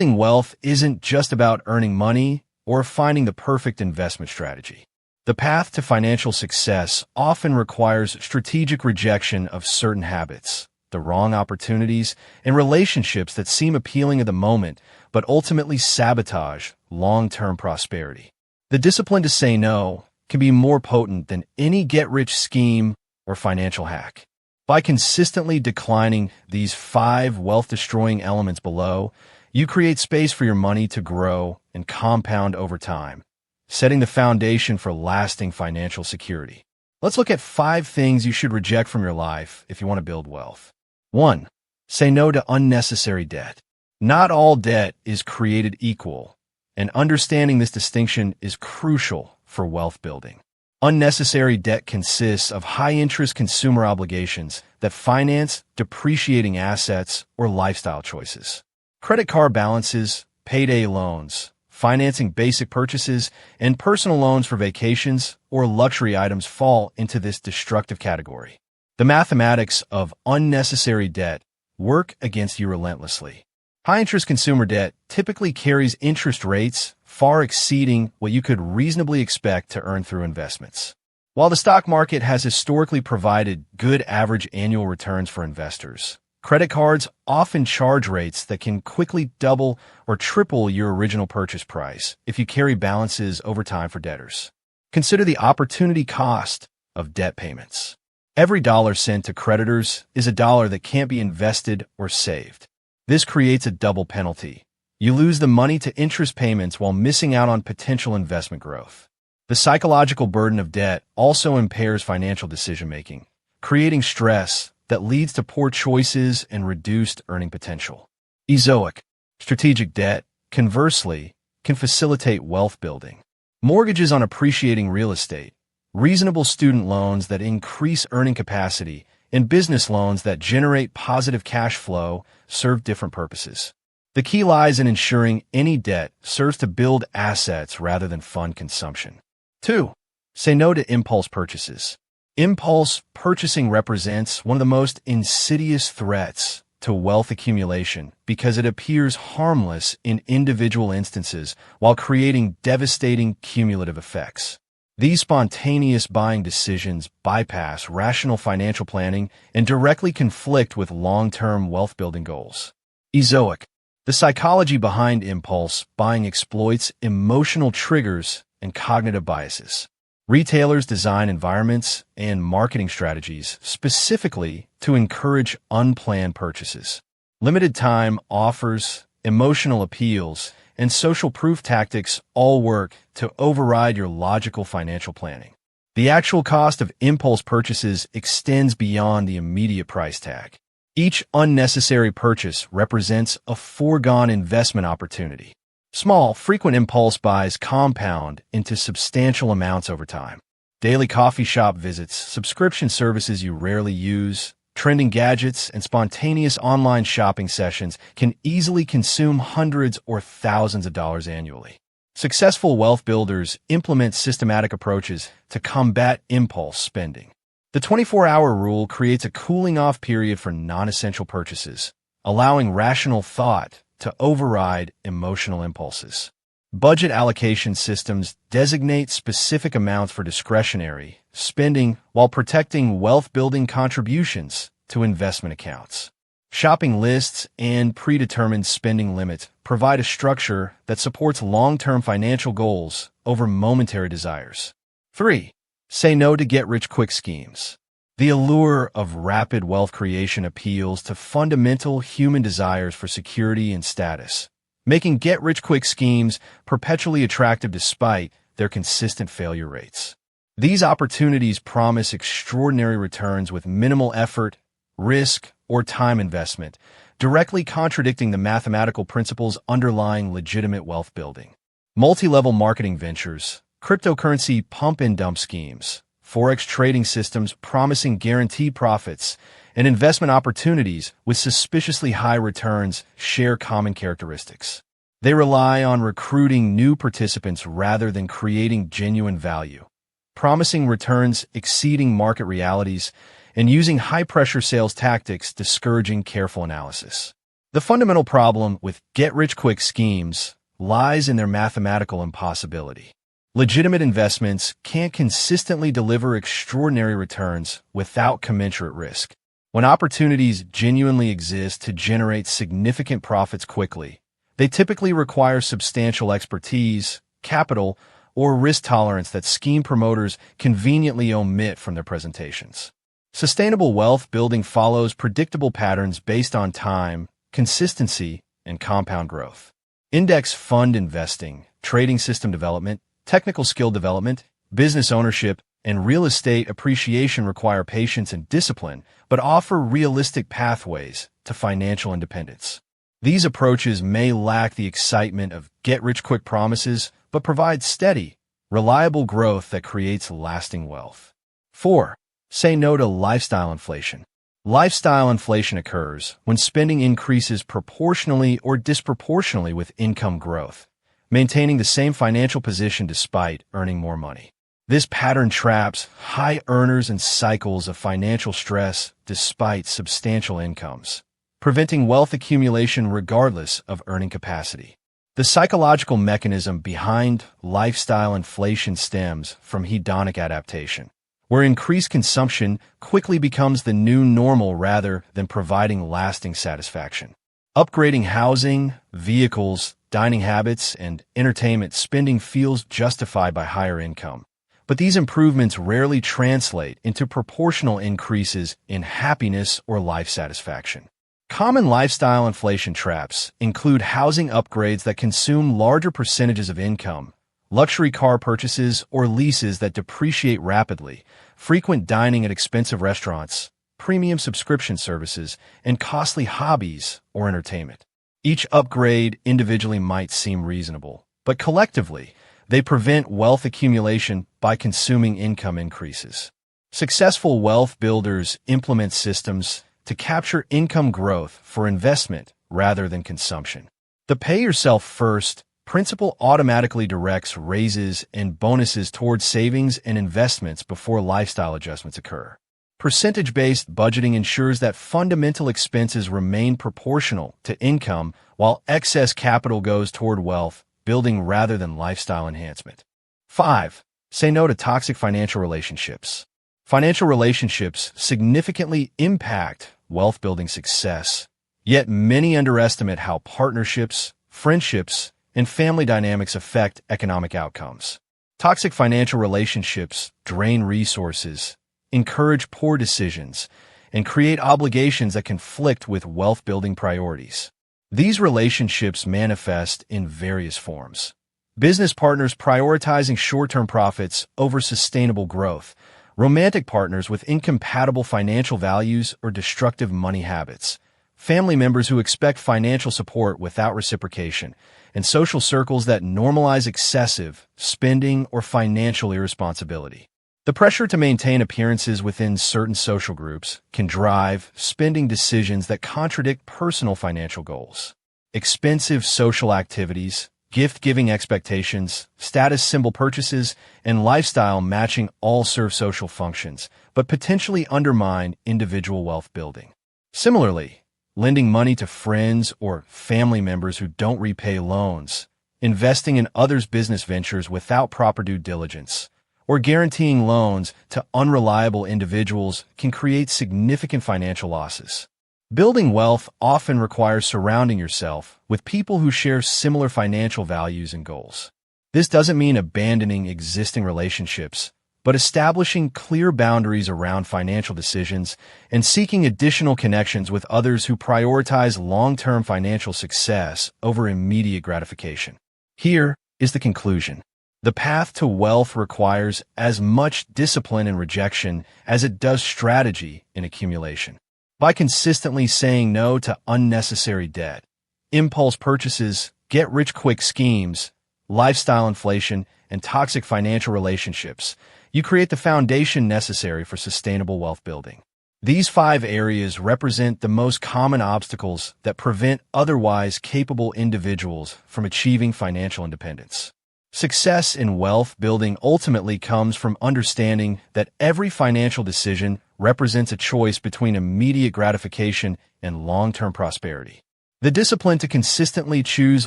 Building wealth isn't just about earning money or finding the perfect investment strategy. The path to financial success often requires strategic rejection of certain habits, the wrong opportunities, and relationships that seem appealing at the moment but ultimately sabotage long-term prosperity. The discipline to say no can be more potent than any get-rich scheme or financial hack. By consistently declining these 5 wealth-destroying elements below, you create space for your money to grow and compound over time, setting the foundation for lasting financial security. Let's look at 5 things you should reject from your life if you want to build wealth. 1. Say no to unnecessary debt. Not all debt is created equal, and understanding this distinction is crucial for wealth building. Unnecessary debt consists of high-interest consumer obligations that finance depreciating assets or lifestyle choices. Credit card balances, payday loans, financing basic purchases, and personal loans for vacations or luxury items fall into this destructive category. The mathematics of unnecessary debt work against you relentlessly. High-interest consumer debt typically carries interest rates far exceeding what you could reasonably expect to earn through investments. While the stock market has historically provided good average annual returns for investors, credit cards often charge rates that can quickly double or triple your original purchase price if you carry balances over time for debtors. Consider the opportunity cost of debt payments. Every dollar sent to creditors is a dollar that can't be invested or saved. This creates a double penalty. You lose the money to interest payments while missing out on potential investment growth. The psychological burden of debt also impairs financial decision-making, creating stress that leads to poor choices and reduced earning potential. Ezoic, strategic debt, conversely, can facilitate wealth building. Mortgages on appreciating real estate, reasonable student loans that increase earning capacity, and business loans that generate positive cash flow serve different purposes. The key lies in ensuring any debt serves to build assets rather than fund consumption. 2. Say no to impulse purchases. Impulse purchasing represents one of the most insidious threats to wealth accumulation because it appears harmless in individual instances while creating devastating cumulative effects. These spontaneous buying decisions bypass rational financial planning and directly conflict with long-term wealth-building goals. Ezoic. The psychology behind impulse buying exploits emotional triggers and cognitive biases. Retailers design environments and marketing strategies specifically to encourage unplanned purchases. Limited time offers, emotional appeals, and social proof tactics all work to override your logical financial planning. The actual cost of impulse purchases extends beyond the immediate price tag. Each unnecessary purchase represents a foregone investment opportunity. Small, frequent impulse buys compound into substantial amounts over time. Daily coffee shop visits, subscription services you rarely use, trending gadgets, and spontaneous online shopping sessions can easily consume hundreds or thousands of dollars annually. Successful wealth builders implement systematic approaches to combat impulse spending. The 24-hour rule creates a cooling-off period for non-essential purchases, allowing rational thought to override emotional impulses. Budget allocation systems designate specific amounts for discretionary spending while protecting wealth-building contributions to investment accounts. Shopping lists and predetermined spending limits provide a structure that supports long-term financial goals over momentary desires. 3. Say no to get-rich-quick schemes. The allure of rapid wealth creation appeals to fundamental human desires for security and status, making get-rich-quick schemes perpetually attractive despite their consistent failure rates. These opportunities promise extraordinary returns with minimal effort, risk, or time investment, directly contradicting the mathematical principles underlying legitimate wealth building. Multi-level marketing ventures, cryptocurrency pump-and-dump schemes, forex trading systems promising guaranteed profits, and investment opportunities with suspiciously high returns share common characteristics. They rely on recruiting new participants rather than creating genuine value, promising returns exceeding market realities, and using high-pressure sales tactics discouraging careful analysis. The fundamental problem with get-rich-quick schemes lies in their mathematical impossibility. Legitimate investments can't consistently deliver extraordinary returns without commensurate risk. When opportunities genuinely exist to generate significant profits quickly, they typically require substantial expertise, capital, or risk tolerance that scheme promoters conveniently omit from their presentations. Sustainable wealth building follows predictable patterns based on time, consistency, and compound growth. Index fund investing, trading system development, technical skill development, business ownership, and real estate appreciation require patience and discipline, but offer realistic pathways to financial independence. These approaches may lack the excitement of get-rich-quick promises, but provide steady, reliable growth that creates lasting wealth. 4. Say no to lifestyle inflation. Lifestyle inflation occurs when spending increases proportionally or disproportionately with income growth, maintaining the same financial position despite earning more money. This pattern traps high earners in cycles of financial stress despite substantial incomes, preventing wealth accumulation regardless of earning capacity. The psychological mechanism behind lifestyle inflation stems from hedonic adaptation, where increased consumption quickly becomes the new normal rather than providing lasting satisfaction. Upgrading housing, vehicles, dining habits, and entertainment spending feels justified by higher income, but these improvements rarely translate into proportional increases in happiness or life satisfaction. Common lifestyle inflation traps include housing upgrades that consume larger percentages of income, luxury car purchases or leases that depreciate rapidly, frequent dining at expensive restaurants, premium subscription services, and costly hobbies or entertainment. Each upgrade individually might seem reasonable, but collectively, they prevent wealth accumulation by consuming income increases. Successful wealth builders implement systems to capture income growth for investment rather than consumption. The pay yourself first principle automatically directs raises and bonuses towards savings and investments before lifestyle adjustments occur. Percentage-based budgeting ensures that fundamental expenses remain proportional to income while excess capital goes toward wealth building rather than lifestyle enhancement. 5. Say no to toxic financial relationships. Financial relationships significantly impact wealth-building success, yet many underestimate how partnerships, friendships, and family dynamics affect economic outcomes. Toxic financial relationships drain resources, encourage poor decisions, and create obligations that conflict with wealth-building priorities. These relationships manifest in various forms. Business partners prioritizing short-term profits over sustainable growth, romantic partners with incompatible financial values or destructive money habits, family members who expect financial support without reciprocation, and social circles that normalize excessive spending or financial irresponsibility. The pressure to maintain appearances within certain social groups can drive spending decisions that contradict personal financial goals. Expensive social activities, gift-giving expectations, status symbol purchases, and lifestyle matching all serve social functions, but potentially undermine individual wealth building. Similarly, lending money to friends or family members who don't repay loans, investing in others' business ventures without proper due diligence, or guaranteeing loans to unreliable individuals can create significant financial losses. Building wealth often requires surrounding yourself with people who share similar financial values and goals. This doesn't mean abandoning existing relationships, but establishing clear boundaries around financial decisions and seeking additional connections with others who prioritize long-term financial success over immediate gratification. Here is the conclusion. The path to wealth requires as much discipline and rejection as it does strategy in accumulation. By consistently saying no to unnecessary debt, impulse purchases, get-rich-quick schemes, lifestyle inflation, and toxic financial relationships, you create the foundation necessary for sustainable wealth building. These 5 areas represent the most common obstacles that prevent otherwise capable individuals from achieving financial independence. Success in wealth building ultimately comes from understanding that every financial decision represents a choice between immediate gratification and long-term prosperity. The discipline to consistently choose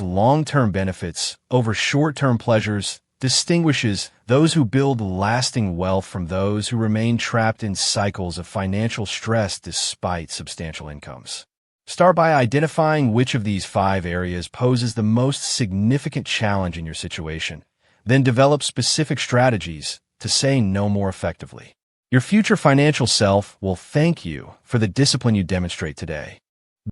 long-term benefits over short-term pleasures distinguishes those who build lasting wealth from those who remain trapped in cycles of financial stress despite substantial incomes. Start by identifying which of these 5 areas poses the most significant challenge in your situation. Then develop specific strategies to say no more effectively. Your future financial self will thank you for the discipline you demonstrate today.